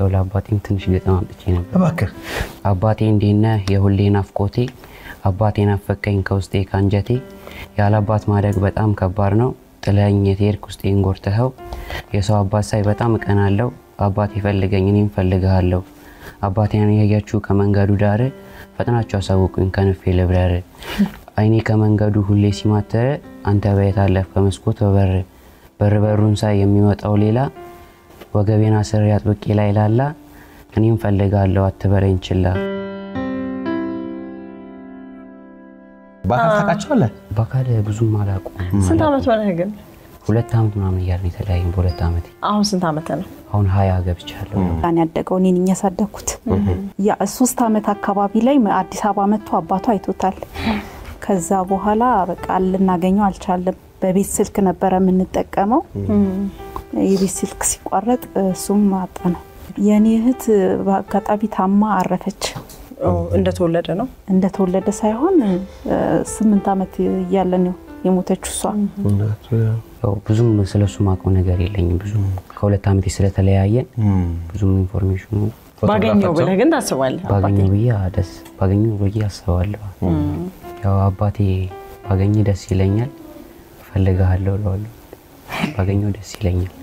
ያው ለአባቴም ትንሽ ገጠም አምጥቼ ነበር እባክህ አባቴ እንዴና የሁሌ ናፍቆቴ አባቴን አፈቀኝ ከውስጤ ካንጀቴ ያለ አባት ማደግ በጣም ከባድ ነው ጥለኝ የቴርክ ውስጤን ጎርተኸው የሰው አባት ሳይ በጣም እቀናለሁ አባቴ ፈልገኝ እኔም ፈልጋለሁ አባቴን ያያችሁ ከመንገዱ ዳር ፈጥናችሁ አሳውቁኝ ከነፌ ለብራር አይኔ ከመንገዱ ሁሌ ሲማተረ አንተ በየት አለፍ ከመስኮት በርበሩን ሳይ የሚወጣው ሌላ ወገቤና ስር ያጥብቄ ላይ ላላ እኔም ፈልጋለሁ አትበረኝ ችላ ባካል ታቃቸዋለህ ባካል ብዙም አላውቅም ስንት አመት ሆነህ ግን 2 አመት ምናምን ያያልን የተለያየ በ2 አመት አሁን ስንት አመት ነው አሁን 20 ገብቻለሁ አን ያደገው እኔን ያሳደኩት ያ 3 አመት አካባቢ ላይ አዲስ አበባ መጥቶ አባቱ አይቶታል ከዛ በኋላ በቃ ልናገኘው አልቻለም በቤት ስልክ ነበር የምንጠቀመው የቤት ስልክ ሲቋረጥ እሱም አጣነ የኔ እህት በአጋጣሚ ታማ አረፈች እንደተወለደ ሳይሆን 8 አመት ያለ ነው የሞተችው እሷ ያው ብዙም ስለሱ ማውቀው ነገር የለኝም ብዙም ከ2 አመት ስለተለያየ ብዙም ኢንፎርሜሽኑ ባገኘው ብለህ ግን ታስባለህ ባገኘው ብዬ አስባለሁ ያው አባቴ ባገኘ ደስ ይለኛል ፈልጋለሁ ባገኘው ደስ ይለኛል